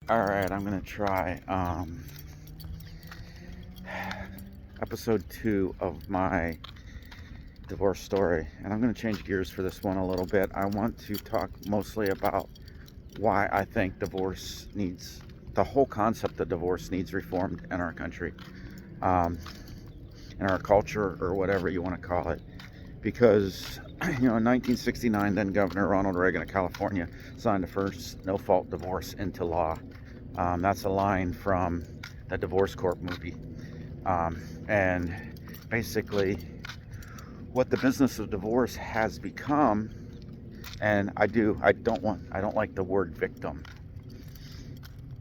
All right, I'm gonna try episode 2 of my divorce story, and I'm gonna change gears for this one a little bit. I want to talk mostly about why I think the whole concept of divorce needs reformed in our country, um, in our culture, or whatever you want to call it. Because, in 1969, then Governor Ronald Reagan of California signed the first no-fault divorce into law. That's a line from the Divorce Court movie. And basically, what the business of divorce has become, and I don't like the word victim,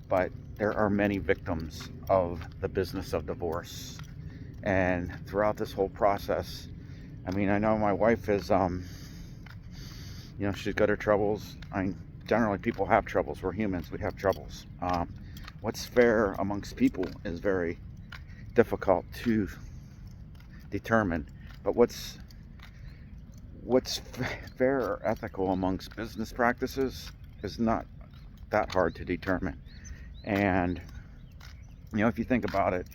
but there are many victims of the business of divorce. And throughout this whole process, I know my wife is, she's got her troubles. Generally, people have troubles. We're humans. We have troubles. What's fair amongst people is very difficult to determine. But what's fair or ethical amongst business practices is not that hard to determine. And if you think about it,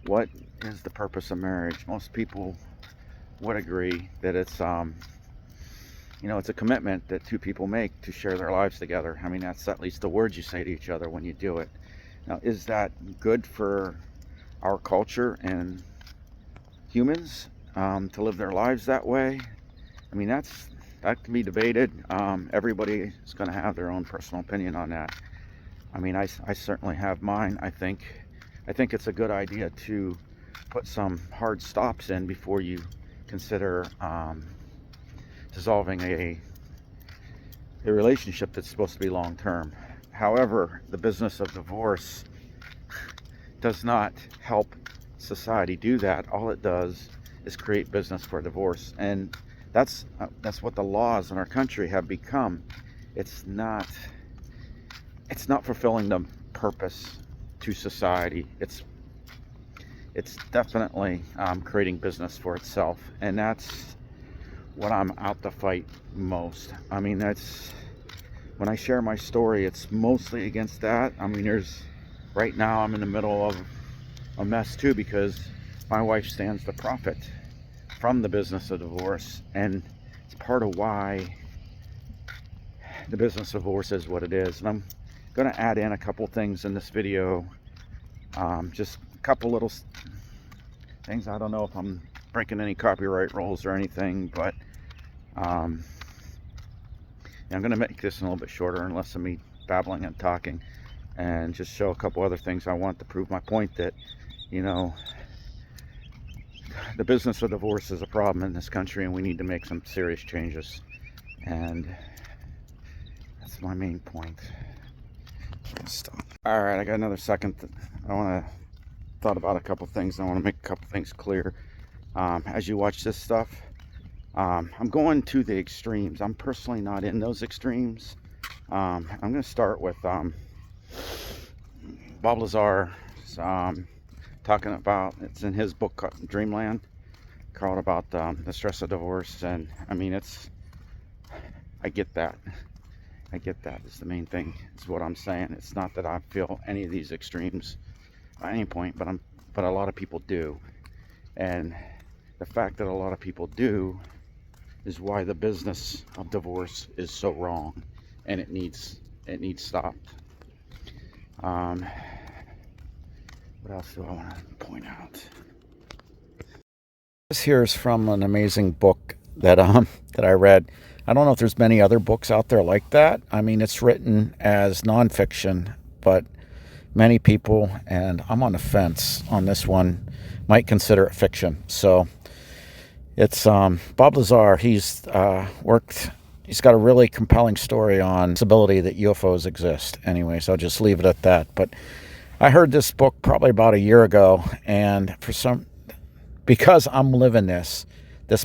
what is the purpose of marriage? Most people would agree that it's it's a commitment that two people make to share their lives together. That's at least the words you say to each other when you do it. Now, is that good for our culture and humans to live their lives that way? That can be debated. Everybody is going to have their own personal opinion on that. I certainly have mine. I think it's a good idea to put some hard stops in before you consider dissolving a relationship that's supposed to be long term. However, the business of divorce does not help society do that. All it does is create business for divorce, and that's what the laws in our country have become. It's not fulfilling the purpose to society. It's definitely creating business for itself, and that's what I'm out to fight most. That's when I share my story, it's mostly against that. Right now I'm in the middle of a mess too, because my wife stands to profit from the business of divorce, and it's part of why the business of divorce is what it is. And I'm going to add in a couple things in this video, just a couple little things. I don't know if I'm breaking any copyright rules or anything, but I'm going to make this a little bit shorter and less of me babbling and talking, and just show a couple other things I want to prove my point that the business of divorce is a problem in this country, and we need to make some serious changes. And that's my main point. Stop. All right, I got another second. Thought about a couple things. I want to make a couple things clear. As you watch this stuff, I'm going to the extremes. I'm personally not in those extremes. I'm going to start with Bob Lazar. Talking about, it's in his book Dreamland, called about the stress of divorce. And I get that is the main thing, is what I'm saying. It's not that I feel any of these extremes at any point, but a lot of people do. And the fact that a lot of people do is why the business of divorce is so wrong, and it needs stopped. What else do I want to point out? This here is from an amazing book that I read. I don't know if there's many other books out there like that. It's written as nonfiction, but many people, and I'm on the fence on this one, might consider it fiction. So it's Bob Lazar. He's got a really compelling story on the possibility that UFOs exist. Anyways, I'll just leave it at that. But I heard this book probably about a year ago, and because I'm living this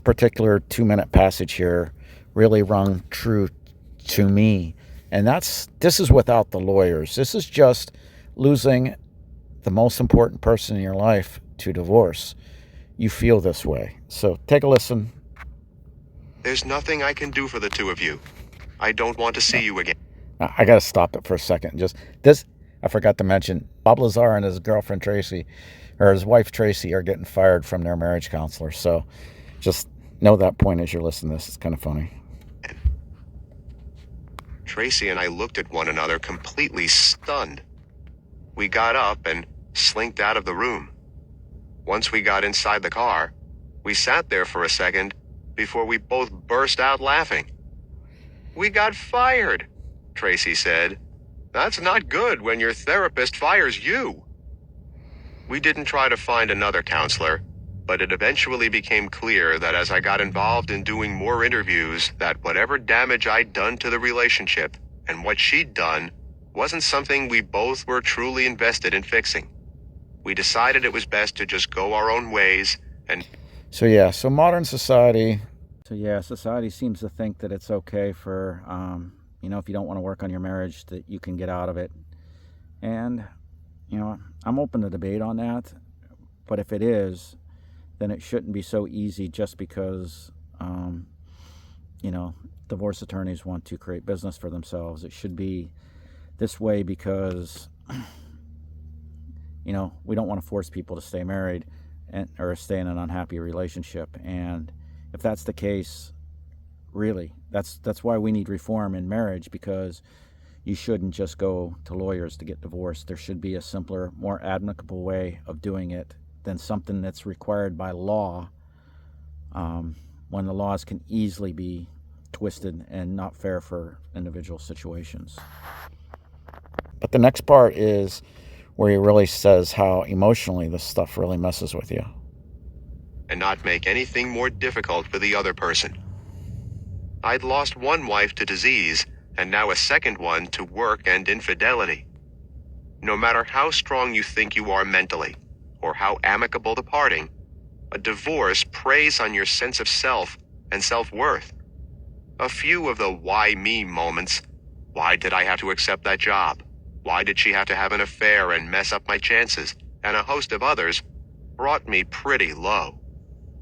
particular 2-minute passage here really rung true to me. And this is without the lawyers. This is just losing the most important person in your life to divorce. You feel this way. So take a listen. There's nothing I can do for the two of you. I don't want to see you again. I got to stop it for a second. Just this, I forgot to mention, Bob Lazar and his girlfriend Tracy, or his wife Tracy, are getting fired from their marriage counselor. So just know that point as you're listening to this. It's kind of funny. Tracy and I looked at one another completely stunned. We got up and slinked out of the room. Once we got inside the car, we sat there for a second before we both burst out laughing. "We got fired," Tracy said. "That's not good when your therapist fires you." We didn't try to find another counselor, but it eventually became clear that as I got involved in doing more interviews, that whatever damage I'd done to the relationship and what she'd done wasn't something we both were truly invested in fixing. We decided it was best to just go our own ways and... So modern society... society seems to think that it's okay for, if you don't want to work on your marriage, that you can get out of it. And, I'm open to debate on that. But if it is, then it shouldn't be so easy just because, divorce attorneys want to create business for themselves. It should be this way because, we don't want to force people to stay married or stay in an unhappy relationship. And if that's the case, really, that's why we need reform in marriage, because you shouldn't just go to lawyers to get divorced. There should be a simpler, more amicable way of doing it than something that's required by law, when the laws can easily be twisted and not fair for individual situations. But the next part is where he really says how emotionally this stuff really messes with you. And not make anything more difficult for the other person. I'd lost one wife to disease, and now a second one to work and infidelity. No matter how strong you think you are mentally, or how amicable the parting, a divorce preys on your sense of self and self-worth. A few of the why me moments, why did I have to accept that job? Why did she have to have an affair and mess up my chances? And a host of others brought me pretty low.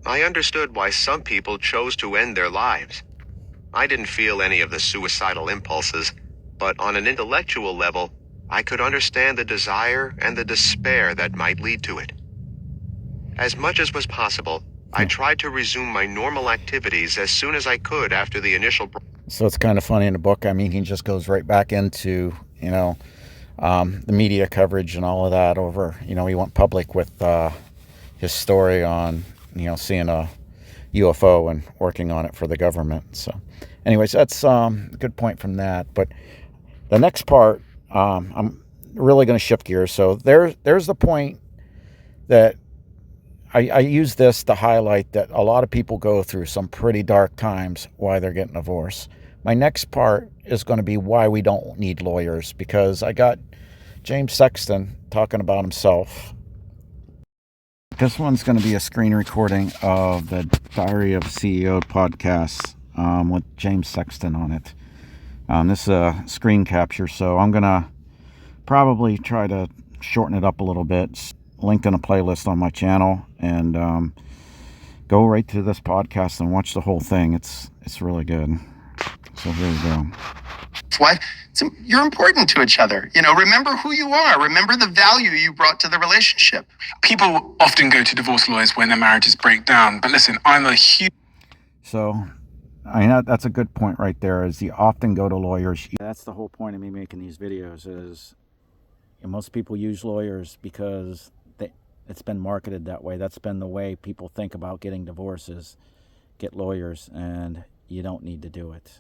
I understood why some people chose to end their lives. I didn't feel any of the suicidal impulses, but on an intellectual level, I could understand the desire and the despair that might lead to it. As much as was possible, I tried to resume my normal activities as soon as I could after the initial... So it's kind of funny in the book. I mean, he just goes right back into, the media coverage and all of that over, he went public with his story on, seeing a UFO and working on it for the government. So anyways, that's a good point from that. But the next part, I'm really going to shift gears. So there's the point that I use this to highlight that a lot of people go through some pretty dark times why they're getting divorced. My next part is going to be why we don't need lawyers, because I got James Sexton talking about himself. This one's going to be a screen recording of the Diary of a CEO podcast with James Sexton on it. This is a screen capture, so I'm going to probably try to shorten it up a little bit. Linked in a playlist on my channel, and go right to this podcast and watch the whole thing. It's really good. So here we go. What? You're important to each other. Remember who you are. Remember the value you brought to the relationship. People often go to divorce lawyers when their marriages break down. But listen, I'm a huge... So, that's a good point right there, is you often go to lawyers. That's the whole point of me making these videos is, most people use lawyers because it's been marketed that way. That's been the way people think about getting divorces. Get lawyers, and you don't need to do it.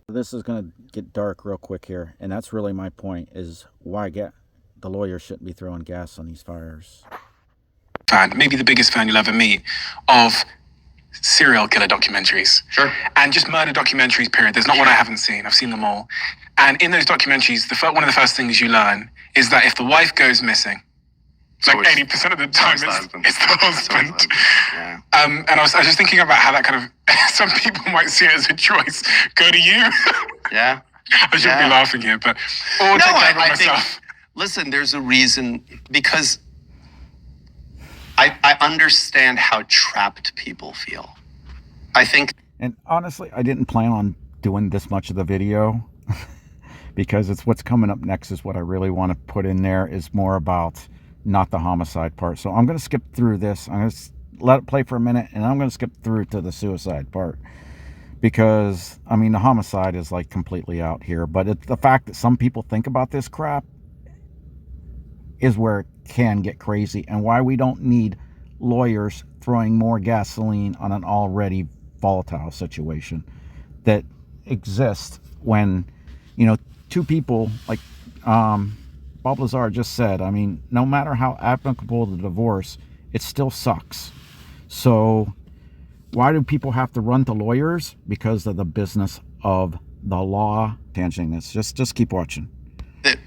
This is going to get dark real quick here, and that's really my point, is why the lawyers shouldn't be throwing gas on these fires. Fan, maybe the biggest fan you'll ever meet, of serial killer documentaries. Sure. And just murder documentaries, period. There's not one I haven't seen. I've seen them all. And in those documentaries, one of the first things you learn is that if the wife goes missing, like 80% of the time, it's the husband. Yeah. And I was just thinking about how that kind of, some people might see it as a choice. Go to you. Yeah. I shouldn't be laughing here, but take care of myself. Listen, there's a reason, because I understand how trapped people feel. I think... And honestly, I didn't plan on doing this much of the video. because it's what's coming up next is what I really want to put in there, is more about not the homicide part. So I'm going to skip through this. I'm going to let it play for a minute, and I'm going to skip through to the suicide part, because I mean the homicide is like completely out here, but it's the fact that some people think about this crap is where it can get crazy, and why we don't need lawyers throwing more gasoline on an already volatile situation that exists when, you know, two people like Bob Lazar just said, I mean, no matter how applicable the divorce, it still sucks. So why do people have to run to lawyers? Because of the business of the law. Tangenting this, just keep watching. That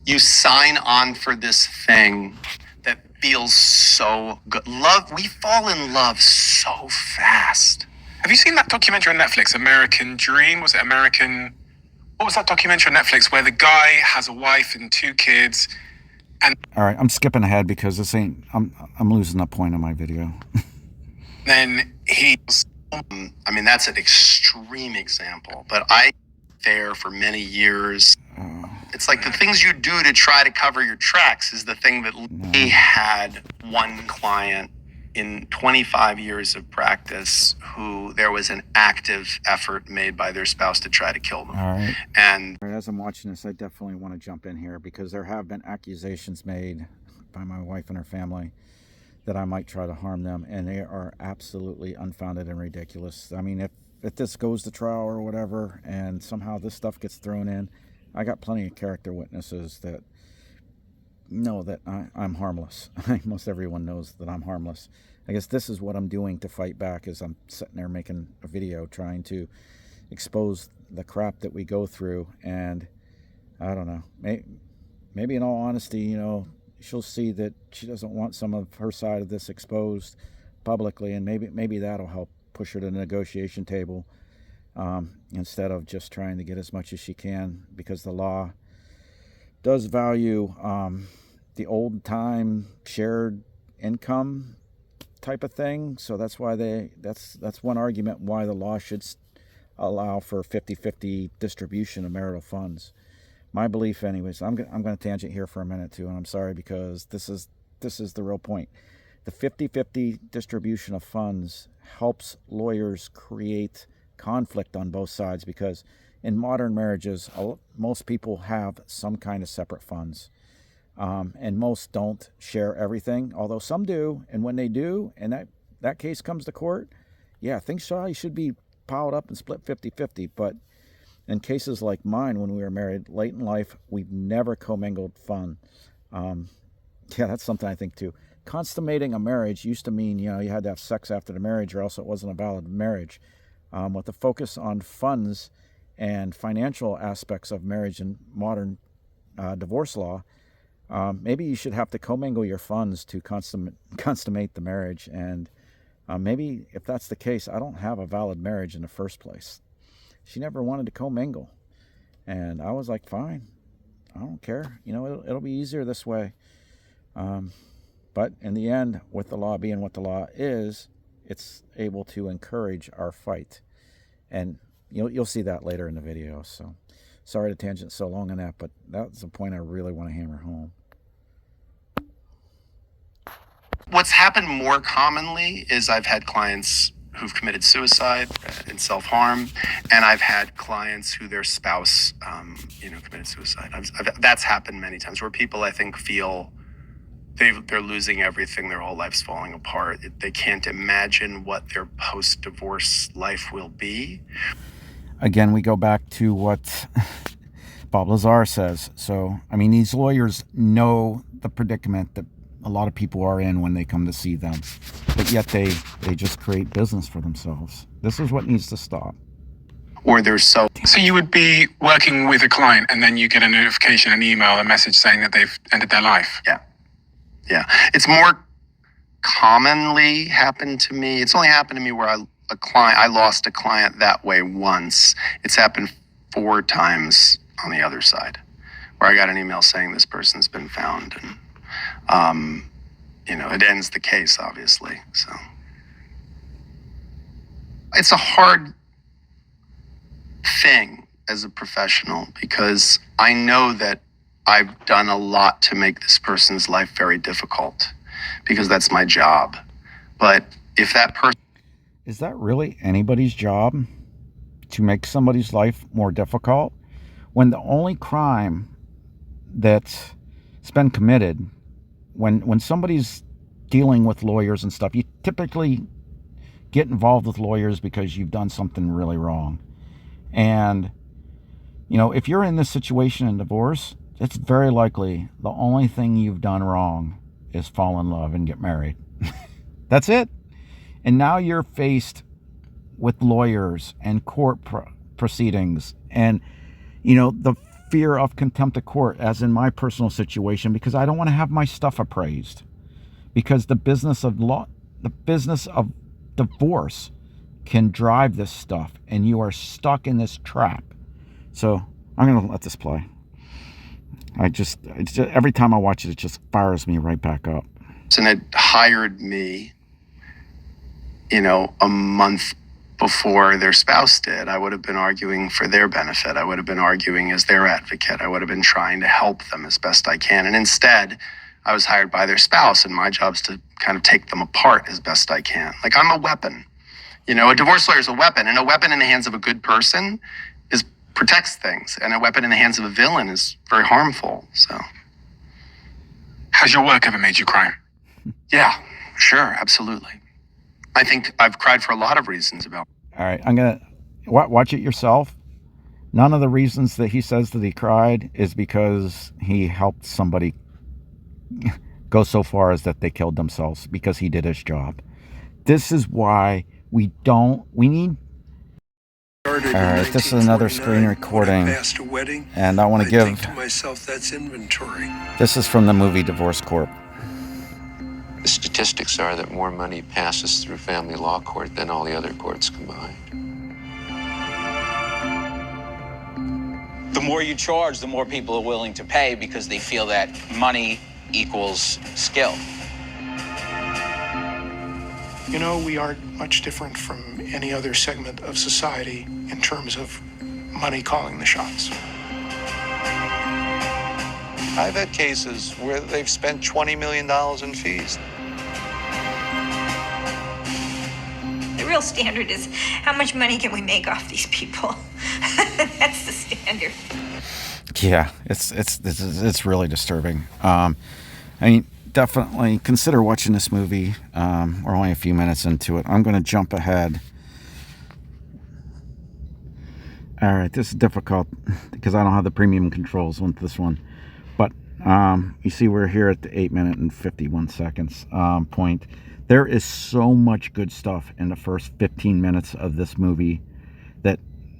you sign on for this thing that feels so good. Love, we fall in love so fast. Have you seen that documentary on Netflix, American Dream? Was it American? What was that documentary on Netflix where the guy has a wife and 2 kids? And all right, I'm skipping ahead because this ain't. I'm losing the point of my video. then he's. I mean, that's an extreme example, but I there for many years. It's like the things you do to try to cover your tracks is the thing that we had one client in 25 years of practice who there was an active effort made by their spouse to try to kill them. All right. And as I'm watching this, I definitely want to jump in here because there have been accusations made by my wife and her family that I might try to harm them, and they are absolutely unfounded and ridiculous. I mean, if this goes to trial or whatever, and somehow this stuff gets thrown in, I got plenty of character witnesses that know that I'm harmless. Most everyone knows that I'm harmless. I guess this is what I'm doing to fight back, is I'm sitting there making a video trying to expose the crap that we go through. And I don't know, maybe in all honesty, you know, she'll see that she doesn't want some of her side of this exposed publicly, and maybe that'll help push her to the negotiation table, instead of just trying to get as much as she can, because the law does value the old time shared income type of thing. So that's why that's one argument why the law should allow for 50-50 distribution of marital funds. My belief anyways, I'm going to tangent here for a minute too, and I'm sorry, because this is the real point. The 50-50 distribution of funds helps lawyers create conflict on both sides, because in modern marriages, most people have some kind of separate funds, and most don't share everything, although some do. And when they do, and that case comes to court, yeah, things should be piled up and split 50-50. But in cases like mine, when we were married late in life, we've never commingled fund. Yeah, that's something I think too. Consummating a marriage used to mean, you know, you had to have sex after the marriage, or else it wasn't a valid marriage. With the focus on funds and financial aspects of marriage and modern divorce law, maybe you should have to commingle your funds to consummate the marriage. And maybe if that's the case, I don't have a valid marriage in the first place. She never wanted to commingle, and I was like, fine, I don't care. You know, it'll be easier this way. But in the end, with the law being what the law is, it's able to encourage our fight. And you'll see that later in the video. So sorry to tangent so long on that, but that's the point I really want to hammer home. what's happened more commonly is I've had clients who've committed suicide and self-harm, and I've had clients who their spouse, committed suicide. That's happened many times, where people, I think, feel they're losing everything, their whole life's falling apart. They can't imagine what their post-divorce life will be. Again, we go back to what Bob Lazar says. So, I mean, these lawyers know the predicament that a lot of people are in when they come to see them, but yet they just create business for themselves. This is what needs to stop. Or they're so you would be working with a client and then you get a notification, an email, a message saying that they've ended their life. Yeah. It's more commonly happened to me. It's only happened to me where I lost a client that way once. It's happened 4 times on the other side, where I got an email saying this person's been found, and it ends the case, obviously. So it's a hard thing. as a professional because I know that I've done a lot to make this person's life very difficult because that's my job. But if that person... Is that really anybody's job to make somebody's life more difficult? When the only crime that's been committed, when somebody's dealing with lawyers and stuff, you typically get involved with lawyers because you've done something really wrong. And, you know, if you're in this situation in divorce, it's very likely the only thing you've done wrong is fall in love and get married. That's it. And now you're faced with lawyers and court proceedings and, you know, the fear of contempt of court, as in my personal situation, because I don't want to have my stuff appraised. Because the business of law, the business of divorce can drive this stuff, and you are stuck in this trap. So I'm going to let this play. It's just, every time I watch it, it just fires me right back up. And it hired me, you know, a month before their spouse did. I would have been arguing for their benefit. I would have been arguing as their advocate. I would have been trying to help them as best I can. And instead, I was hired by their spouse, and my job is to kind of take them apart as best I can. Like, I'm a weapon. You know, a divorce lawyer is a weapon, and a weapon in the hands of a good person protects things, and a weapon in the hands of a villain is very harmful. So, has your work ever made you cry? Yeah, sure, absolutely. I think I've cried for a lot of reasons about. All right, I'm gonna watch it yourself. None of the reasons that he says that he cried is because he helped somebody go so far as that they killed themselves, because he did his job. This is why we need. All right, this is another screen recording, and I want to give to myself, that's inventory. This is from the movie Divorce Corp. The statistics are that more money passes through family law court than all the other courts combined. The more you charge, the more people are willing to pay because they feel that money equals skill. You know, we aren't much different from any other segment of society in terms of money calling the shots. I've had cases where they've spent $20 million in fees. The real standard is how much money can we make off these people? That's the standard. Yeah, it's really disturbing. I mean, definitely consider watching this movie. We're only a few minutes into it. I'm going to jump ahead. All right, this is difficult because I don't have the premium controls on this one. But you see we're here at the 8 minute and 51 seconds point. There is so much good stuff in the first 15 minutes of this movie that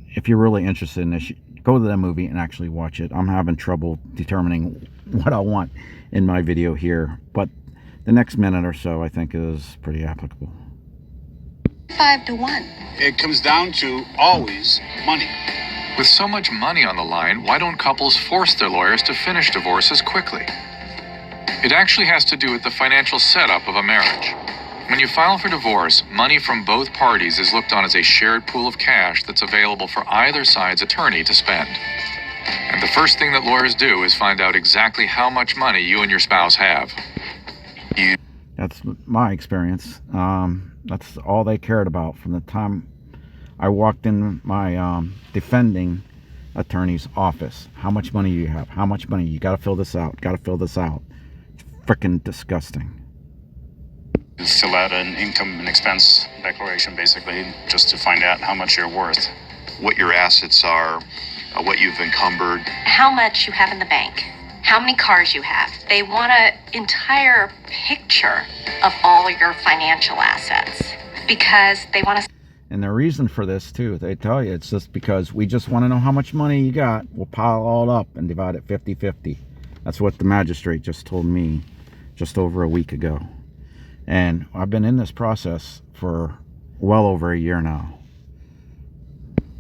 if you're really interested in this, go to the movie and actually watch it. I'm having trouble determining what I want in my video here, but the next minute or so I think is pretty applicable. 5 to 1. It comes down to always money. With so much money on the line, why don't couples force their lawyers to finish divorces quickly? It actually has to do with the financial setup of a marriage. When you file for divorce, money from both parties is looked on as a shared pool of cash that's available for either side's attorney to spend. And the first thing that lawyers do is find out exactly how much money you and your spouse have. That's my experience. That's all they cared about from the time I walked in my defending attorney's office. How much money do you have? How much money? You got to fill this out. Got to fill this out. It's freaking disgusting. Fill out an income and expense declaration, basically, just to find out how much you're worth. What your assets are, what you've encumbered. How much you have in the bank. How many cars you have. They want an entire picture of all your financial assets because they want to. And the reason for this, too, they tell you, it's just because we just want to know how much money you got. We'll pile it all up and divide it 50-50. That's what the magistrate just told me just over a week ago. And I've been in this process for well over a year now.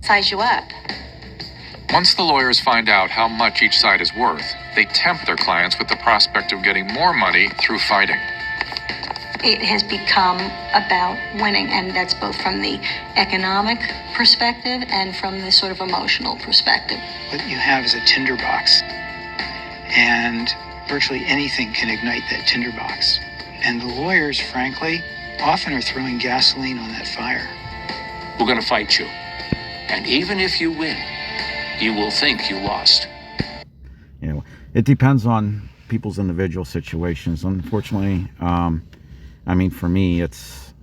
Size you up. Once the lawyers find out how much each side is worth, they tempt their clients with the prospect of getting more money through fighting. It has become about winning, and that's both from the economic perspective and from the sort of emotional perspective. What you have is a tinderbox, and virtually anything can ignite that tinderbox. And the lawyers, frankly, often are throwing gasoline on that fire. We're going to fight you. And even if you win, you will think you lost. You know, it depends on people's individual situations. Unfortunately, I mean, for me, it's,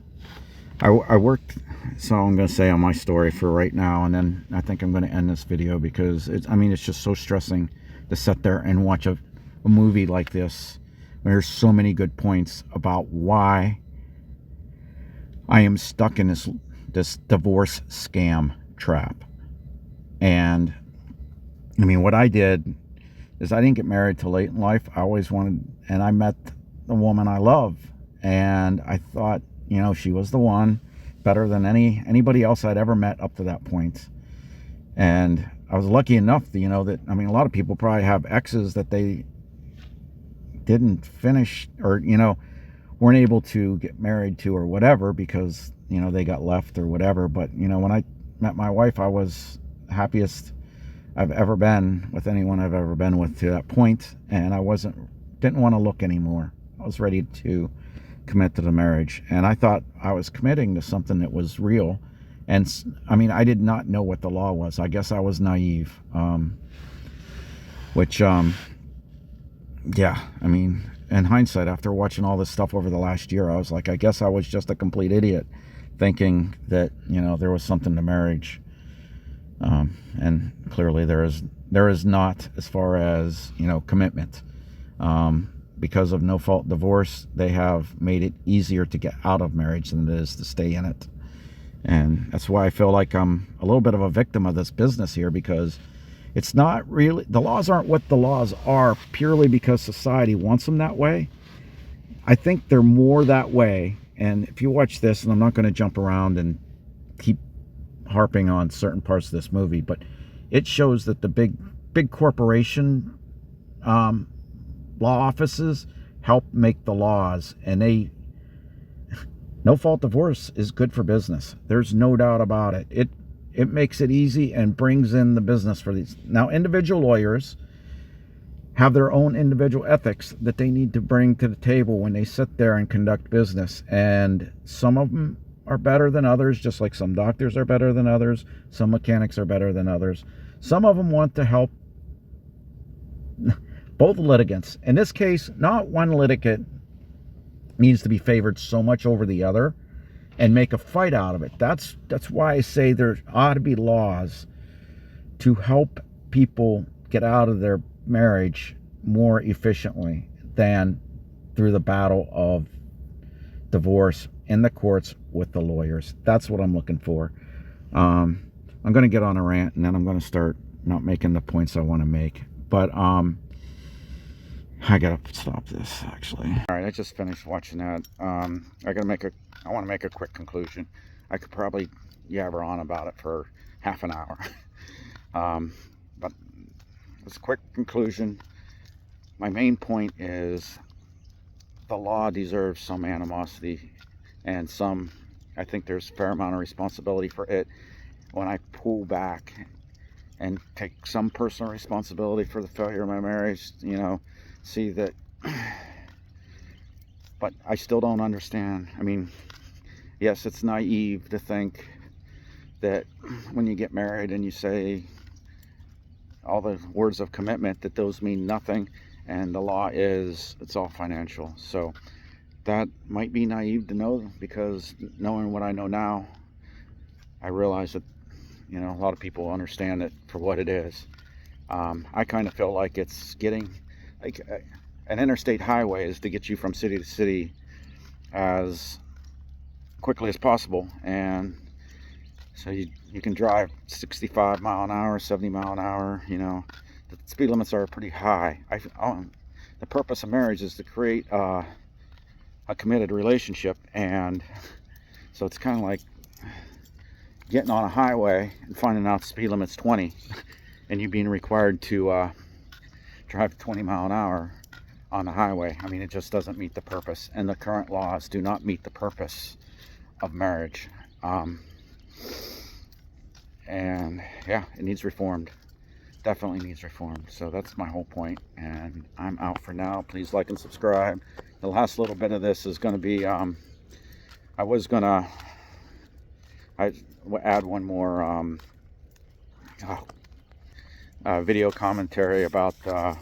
I worked, so I'm going to say on my story for right now, and then I think I'm going to end this video because it's, I mean, it's just so stressing to sit there and watch a movie like this. There's so many good points about why I am stuck in this divorce scam trap. And I mean, what I did is I didn't get married till late in life. I always wanted, and I met the woman I love, and I thought, you know, she was the one, better than anybody else I'd ever met up to that point. And I was lucky enough that, you know, that, I mean, a lot of people probably have exes that they didn't finish, or, you know, weren't able to get married to or whatever because, you know, they got left or whatever. But, you know, when I met my wife, I was happiest I've ever been with anyone I've ever been with to that point, and I didn't want to look anymore. I was ready to commit to the marriage, and I thought I was committing to something that was real. And I mean, I did not know what the law was. I guess I was naive, yeah, I mean, in hindsight, after watching all this stuff over the last year, I was like, I guess I was just a complete idiot thinking that, you know, there was something to marriage. And clearly there is not, as far as, you know, commitment. Because of no-fault divorce, they have made it easier to get out of marriage than it is to stay in it. And that's why I feel like I'm a little bit of a victim of this business here, because it's not really, the laws aren't what the laws are purely because society wants them that way. I think they're more that way. And if you watch this, and I'm not going to jump around and keep harping on certain parts of this movie, but it shows that the big corporation law offices help make the laws, and no-fault divorce is good for business. There's no doubt about it. It makes it easy and brings in the business for these. Now, individual lawyers have their own individual ethics that they need to bring to the table when they sit there and conduct business, and some of them are better than others, just like some doctors are better than others, some mechanics are better than others. Some of them want to help both litigants. In this case, not one litigant needs to be favored so much over the other and make a fight out of it. That's why I say there ought to be laws to help people get out of their marriage more efficiently than through the battle of divorce in the courts with the lawyers. That's what I'm looking for. I'm going to get on a rant, and then I'm going to start not making the points I want to make. But I gotta stop this, actually. All right, I just finished watching that. I want to make a quick conclusion. I could probably yabber on about it for half an hour. But as a quick conclusion, my main point is the law deserves some animosity and some, I think there's a fair amount of responsibility for it. When I pull back and take some personal responsibility for the failure of my marriage, you know, see that, but I still don't understand. I mean, yes, it's naive to think that when you get married and you say all the words of commitment, that those mean nothing, and the law is, it's all financial. So that might be naive to know, because knowing what I know now, I realize that, you know, a lot of people understand it for what it is. I kind of feel like it's getting, like, an interstate highway is to get you from city to city as quickly as possible, and so you can drive 65 mile an hour, 70 mile an hour. You know, the speed limits are pretty high. The purpose of marriage is to create a committed relationship, and so it's kind of like getting on a highway and finding out the speed limit's 20 and you being required to drive 20 mile an hour on the highway. I mean, it just doesn't meet the purpose, and the current laws do not meet the purpose of marriage. And yeah, it needs reformed. Definitely needs reformed. So that's my whole point, and I'm out for now. Please like and subscribe. The last little bit of this is going to be I add one more video commentary about the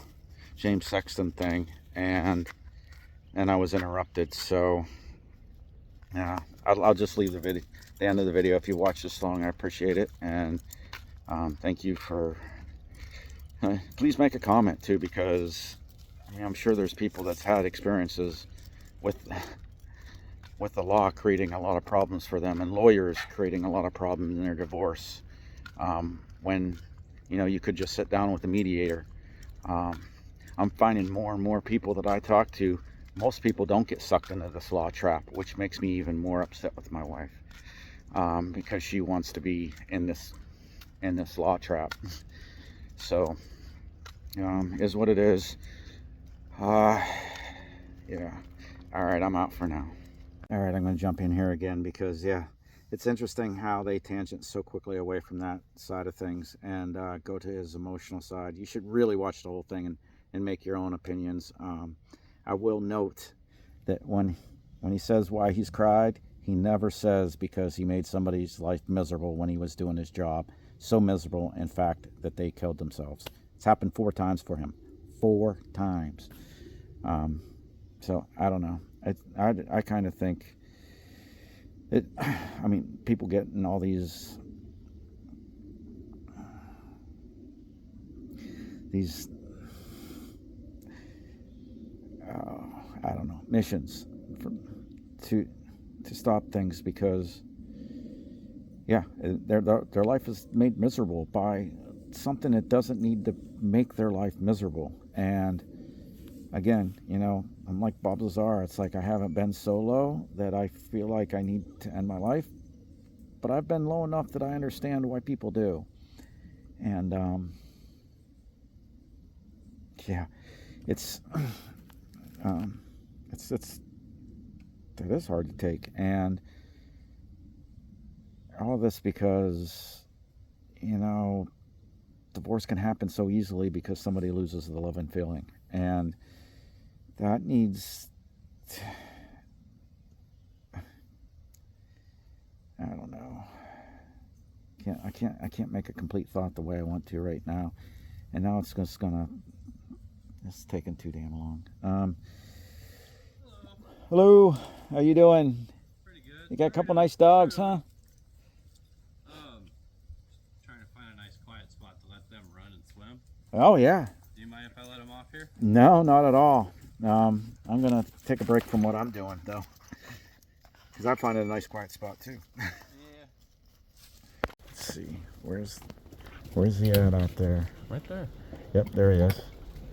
James Sexton thing, and I was interrupted. So yeah, I'll just leave the end of the video. If you watch this long, I appreciate it, and thank you for please make a comment too, because I'm sure there's people that's had experiences with the law creating a lot of problems for them, and lawyers creating a lot of problems in their divorce, when you could just sit down with a mediator. I'm finding more and more people that I talk to, most people don't get sucked into this law trap, which makes me even more upset with my wife, because she wants to be in this law trap. So is what it is. Yeah, all right, I'm out for now. All right, I'm going to jump in here again because, yeah, it's interesting how they tangent so quickly away from that side of things and go to his emotional side. You should really watch the whole thing and make your own opinions. I will note that when he says why he's cried, he never says because he made somebody's life miserable when he was doing his job. So miserable, in fact, that they killed themselves. It's happened 4 times for him. 4 times. So, I don't know. I kind of think it, I mean, people get in all these I don't know, missions to stop things because, yeah, their life is made miserable by something that doesn't need to make their life miserable. And again, I'm like Bob Lazar. It's like I haven't been so low that I feel like I need to end my life, but I've been low enough that I understand why people do. And yeah, it is hard to take, and all this because divorce can happen so easily because somebody loses the love and feeling, and that needs, I don't know, I can't make a complete thought the way I want to right now, and now it's taking too damn long. Hello, how you doing? Pretty good. You got a couple nice dogs, huh? Trying to find a nice quiet spot to let them run and swim. Oh yeah. Do you mind if I let them off here? No, not at all. I'm gonna take a break from what I'm doing though, because I find it a nice quiet spot too. Yeah. Let's see, where's he at out there? Right there. Yep, there he is.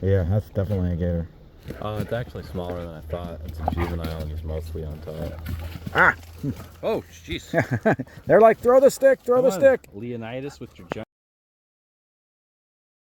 Yeah, that's definitely a gator. It's actually smaller than I thought. It's a juvenile and he's mostly on top. Ah! Oh, jeez. They're like, throw the stick, throw the stick. Leonidas with your giant